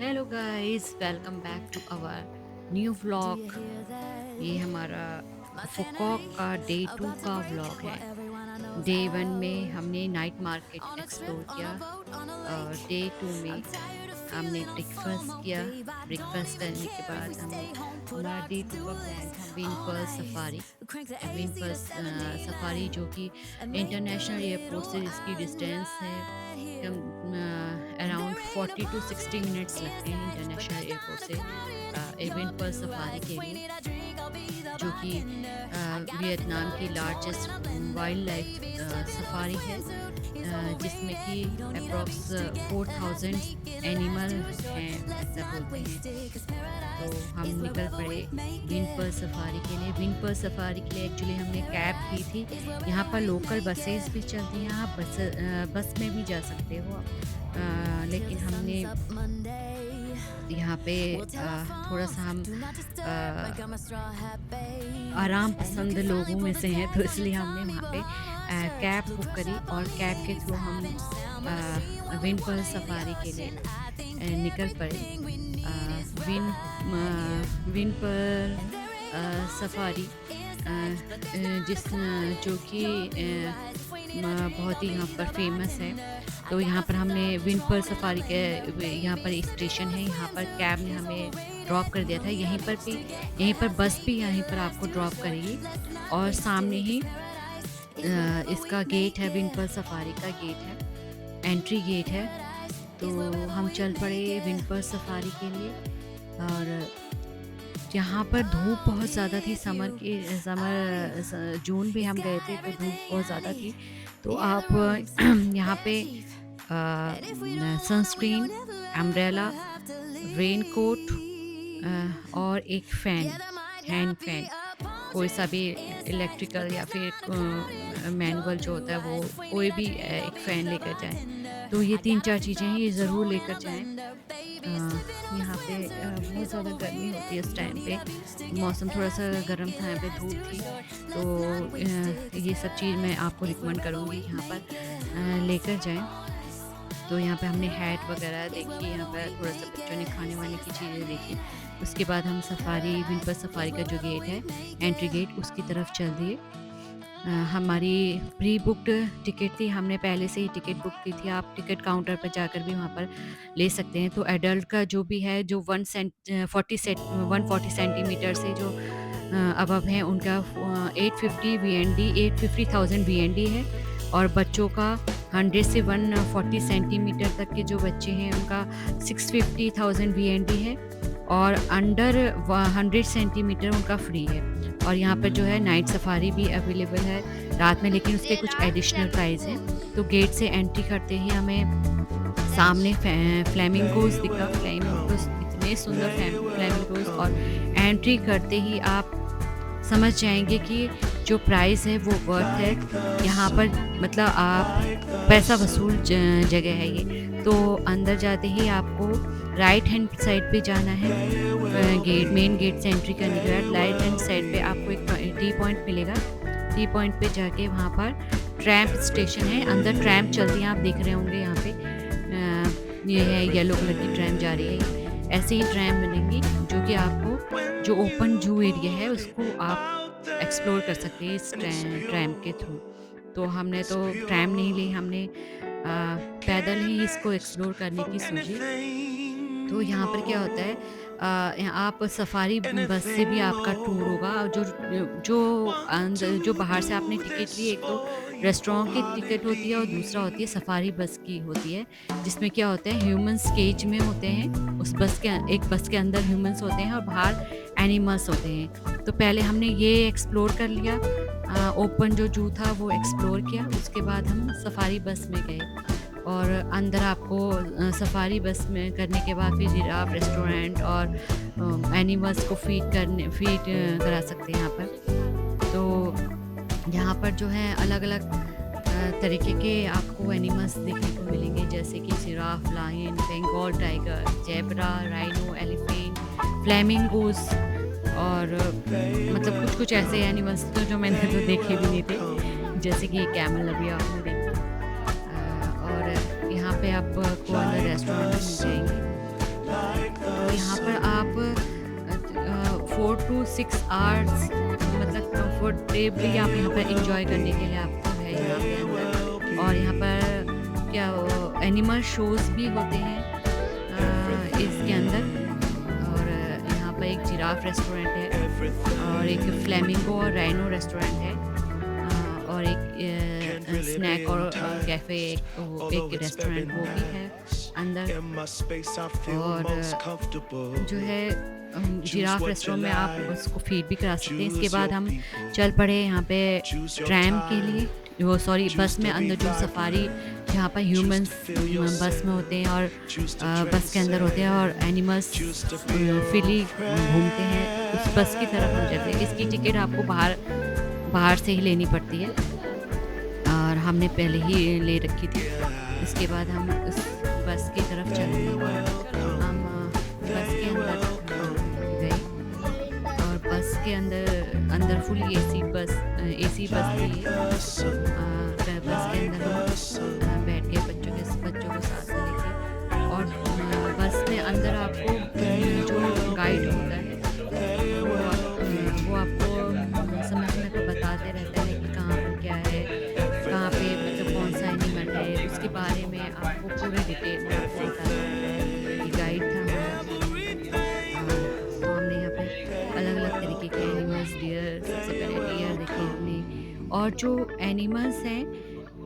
Hello guys, welcome back to our new vlog. ये हमारा फुकॉक का डे 2 का व्लॉग है। डे 1 में हमने नाइट मार्केट एक्सप्लोर किया और डे 2 में हमने ब्रेकफास्ट किया। ब्रेकफास्ट करने के बाद हमारा डे 2 का प्लान था Vinpearl safari. Vinpearl safari जो कि इंटरनेशनल एयरपोर्ट से इसकी डिस्टेंस है अराउंड 40 टू 60 मिनट्स लगते हैं इंटरनेशनल एयरपोर्ट से इवेंट पर सफारी के लिए, जो कि वियतनाम की लार्जेस्ट वाइल्ड लाइफ सफारी है, जिसमें कि अप्रॉक्स 4000 एनिमल हैं, ऐसा बोलते हैं। तो हम निकल पड़े विन पर सफारी के लिए। विन पर सफारी के लिए एक्चुअली हमने कैब की थी। यहाँ पर लोकल बसेस भी चलती हैं, आप बस में भी जा सकते हो आप। लेकिन हमने यहाँ पे थोड़ा सा हम आराम पसंद लोगों में से हैं, तो इसलिए हमने वहाँ पे कैब बुक करी और कैब के थ्रू हम विन पर सफारी के लिए निकल पड़े। विन विन पर सफारी जो कि बहुत ही यहाँ पर फेमस है। तो यहाँ पर हमने विन पर सफारी के यहाँ पर स्टेशन है, यहाँ पर कैब ने हमें ड्रॉप कर दिया था। यहीं पर बस भी यहीं पर आपको ड्रॉप करेगी और सामने ही इसका गेट है, विन पर सफारी का गेट है, एंट्री गेट है। तो हम चल पड़े विन पर सफारी के लिए। और यहाँ पर धूप बहुत ज़्यादा थी, जून भी हम गए थे तो धूप बहुत ज़्यादा थी। तो आप यहाँ पे सनस्क्रीन, अम्ब्रेला, रेनकोट और एक फ़ैन, हैंड फैन, कोई सा भी इलेक्ट्रिकल या फिर मैनुअल जो होता है वो कोई भी एक फ़ैन लेकर जाएं। तो ये 3-4 चीज़ें हैं, ये ज़रूर लेकर जाएं। यहाँ पे बहुत ज़्यादा गर्मी होती है इस टाइम पे, मौसम थोड़ा सा गर्म था, यहाँ पे धूप थी। तो ये सब चीज़ मैं आपको रिकमेंड करूँगी यहाँ पर लेकर जाएं। तो यहाँ पे हमने हैट वगैरह देखी, यहाँ पर थोड़ा सा बच्चों ने खाने वाने की चीज़ें देखी। उसके बाद हम विन पर सफारी का जो गेट है, एंट्री गेट, उसकी तरफ चल दिए। हमारी प्री बुक्ड टिकट थी, हमने पहले से ही टिकट बुक की थी। आप टिकट काउंटर पर जाकर भी वहाँ पर ले सकते हैं। तो एडल्ट का जो भी है, जो 140 सेंटीमीटर से जो अबव है, उनका 850 VND 850,000 VND है। और बच्चों का 100 से 140 सेंटीमीटर तक के जो बच्चे हैं उनका 650,000 VND है। और अंडर 100 सेंटीमीटर उनका फ्री है। और यहाँ पर जो है नाइट सफारी भी अवेलेबल है रात में, लेकिन उसके कुछ एडिशनल प्राइस हैं। तो गेट से एंट्री करते ही हमें सामने फ्लैमिंगोज दिखा। फ्लैमिंगोज इतने सुंदर फ्लैमिंगोज, और एंट्री करते ही आप समझ जाएंगे कि जो प्राइस है वो वर्थ है। यहाँ पर मतलब आप पैसा वसूल जगह है ये। तो अंदर जाते ही आपको राइट हैंड साइड पे जाना है। मेन गेट से एंट्री करने के बाद राइट हैंड साइड पे आपको एक टी पॉइंट मिलेगा। टी पॉइंट पे जाके वहाँ पर ट्रैम्प स्टेशन है, अंदर ट्रैम्प चलती है, आप देख रहे होंगे यहाँ पे ये है येलो कलर की ट्रैम्प जा रही है। ऐसे ही ट्रैम्प मिलेंगी जो कि आपको जो ओपन जू एरिया है उसको आप एक्सप्लोर कर सकते हैं इस ट्रैम्प के थ्रू। तो हमने तो ट्रैम नहीं ली, हमने पैदल ही इसको एक्सप्लोर करने की सोची। तो यहाँ पर क्या होता है, आप सफारी बस से भी आपका टूर होगा। जो जो अंदर जो बाहर से आपने टिकट ली, एक तो रेस्टोरेंट की टिकट होती है और दूसरा होती है सफारी बस की होती है, जिसमें क्या होता है ह्यूमंस केज में होते हैं। उस एक बस के अंदर ह्यूमंस होते हैं और बाहर एनिमल्स होते हैं। तो पहले हमने ये एक्सप्लोर कर लिया, ओपन जो जू था वो एक्सप्लोर किया। उसके बाद हम सफारी बस में गए और अंदर आपको सफारी बस में करने के बाद फिर जिराफ रेस्टोरेंट और एनिमल्स को फीड करा सकते हैं यहाँ पर। तो यहाँ पर जो है अलग अलग तरीके के आपको एनिमल्स देखने को मिलेंगे, जैसे कि giraffe, lion, Bengal tiger, zebra, rhino, elephant, flamingos और मतलब कुछ ऐसे एनिमल्स तो जो मैंने तो देखे भी नहीं थे, जैसे कि कैमल अभी आपने देखा। और यहाँ पे आपको अंदर रेस्टोरेंट मिल जाएंगे। तो यहाँ पर आप 4 टू 6 आवर्स मतलब कंफर्टेबली आप यहाँ पर एंजॉय करने के लिए आपको है यहाँ पे अंदर। और यहाँ पर क्या एनिमल शोज़ भी होते हैं इसके अंदर। और यहाँ पर एक जिराफ रेस्टोरेंट है और एक फ्लेमिंगो और राइनो रेस्टोरेंट है। और एक स्नैक और कैफ़े एक रेस्टोरेंट वो भी है अंदर। और जो है जिराफ रेस्टोरेंट में आप उसको फीड भी करा सकते हैं। इसके बाद हम चल पड़े यहाँ पे ट्रैम के लिए, वो सॉरी बस में अंदर जो सफारी जहाँ पर ह्यूमंस बस में होते हैं और बस के अंदर होते हैं और एनिमल्स फ्रीली घूमते हैं, उस बस की तरफ हम चलते हैं। इसकी टिकट आपको बाहर से ही लेनी पड़ती है और हमने पहले ही ले रखी थी। इसके बाद हम उस बस की तरफ चलते हैं और हम बस के अंदर गए और बस के अंदर फुली एसी बस थी। बस के अंदर हम बैठ गए बच्चों को साथ में लेके। और बस में अंदर आपको जो गाइड होता है वो आपको समय पर बताते रहता है कि कहाँ पर क्या है, कहाँ पे मतलब कौन सा एनिमल है, उसके बारे में आपको पूरे डिटेल में आपको बताता है। ये गाइड था हमारा। तो हमने यहाँ पे अलग-अलग तरीके के एनिमल्स, डियर, सबसे पहले डियर देखे हमने। और जो एनिमल्स हैं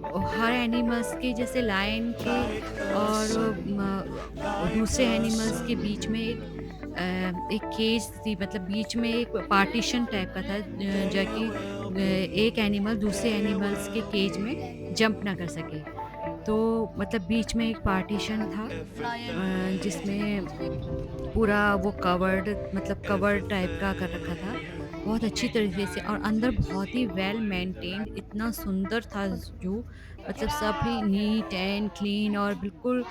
हर एनिमल्स के जैसे लायन के और दूसरे एनिमल्स के बीच में एक केज थी, मतलब बीच में एक पार्टीशन टाइप का था जो कि एक एनिमल दूसरे एनिमल्स के केज में जंप ना कर सके। तो मतलब बीच में एक पार्टीशन था जिसमें पूरा वो कवर्ड टाइप का कर रखा था बहुत अच्छी तरीके से। और अंदर बहुत ही वेल मेंटेन्ड, इतना सुंदर था ज़ू, मतलब सब ही नीट एंड क्लीन और बिल्कुल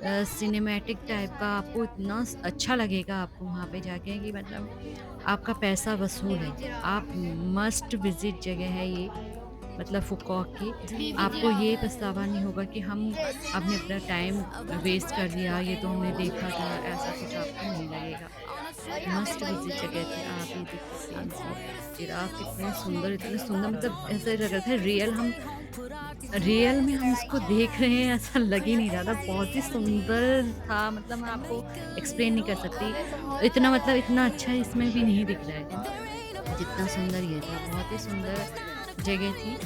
सिनेमैटिक टाइप का। आपको इतना अच्छा लगेगा आपको वहाँ पे जाके कि मतलब आपका पैसा वसूल है। आप मस्ट विज़िट जगह है ये, मतलब फुकौक की। आपको ये पछतावा नहीं होगा कि हमने अपना टाइम वेस्ट कर दिया, ये तो हमने देखा था, ऐसा कुछ आपको नहीं लगेगा। मस्ट विज़िट जगह थी। आप ये देख सकते हैं इनको, जिराफ इतने सुंदर मतलब ऐसा लग रहा था रियल में हम इसको देख रहे हैं, ऐसा लग ही नहीं रहा था। बहुत ही सुंदर था, मतलब मैं आपको एक्सप्लेन नहीं कर सकती। इतना अच्छा इसमें भी नहीं दिख रहा है जितना सुंदर ये था। बहुत ही सुंदर जगह थी।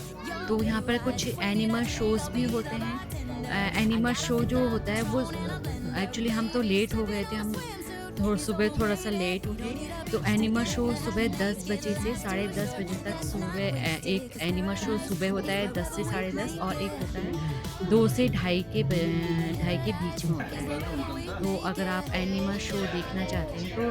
तो यहाँ पर कुछ एनिमल शोज़ भी होते हैं। एनिमल शो जो होता है वो एक्चुअली हम तो लेट हो गए थे, हम सुबह थोड़ा सा लेट उठे। तो एनिमल शो सुबह 10 बजे से 10:30 बजे तक एक एनिमल शो सुबह होता है 10 से 10:30, और एक होता है 2 से ढाई के बीच में होता है। तो अगर आप एनिमल शो देखना चाहते हैं तो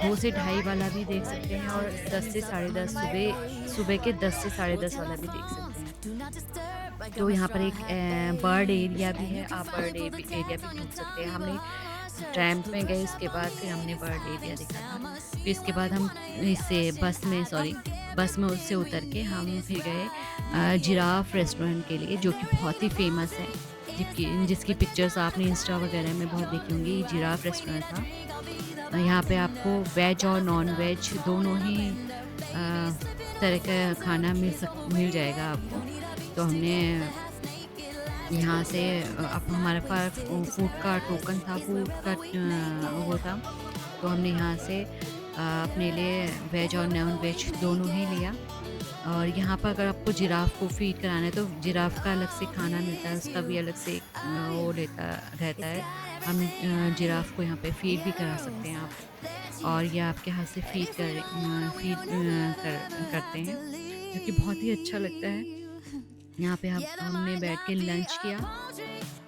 2 से ढाई वाला भी देख सकते हैं और 10 से 10:30 सुबह के 10 से 10:30 वाला भी देख सकते हैं। तो यहाँ पर एक बर्ड एरिया भी है, आप बर्ड एरिया भी घूम सकते हैं। हमने ट्रैम्प में गए, उसके बाद फिर हमने बर्ड एरिया देखा था। फिर इसके बाद हम बस में उससे उतर के हम फिर गए जिराफ रेस्टोरेंट के लिए, जो कि बहुत ही फेमस है, जिसकी पिक्चर्स आपने इंस्टा वगैरह में बहुत देखी होंगी। ये जिराफ रेस्टोरेंट था। यहाँ पे आपको वेज और नॉन वेज दोनों ही तरह का खाना मिल जाएगा आपको। तो हमने यहाँ से अब हमारे पास फूड का टोकन था, वो था। तो हमने यहाँ से अपने लिए वेज और नॉन वेज दोनों ही लिया। और यहाँ पर अगर आपको जिराफ को फीड कराना है तो जिराफ का अलग से खाना मिलता है, उसका भी अलग से वो रहता है। हम जिराफ को यहाँ पे फीड भी करा सकते हैं आप, और ये आपके हाथ से फीड करते हैं, जो कि बहुत ही अच्छा लगता है। यहाँ पे हमने बैठ के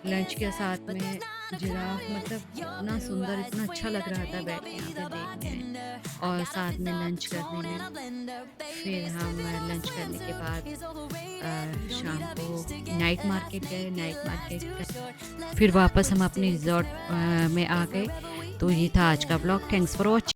लंच के साथ में जिराफ, मतलब इतना सुंदर, इतना अच्छा लग रहा था बैठ के यहाँ पे देखने में और साथ में लंच करने में। फिर हम लंच करने के बाद शाम को नाइट मार्केट गए। फिर वापस हम अपने रिजॉर्ट में आ गए। तो ये था आज का ब्लॉग। Thanks for watching.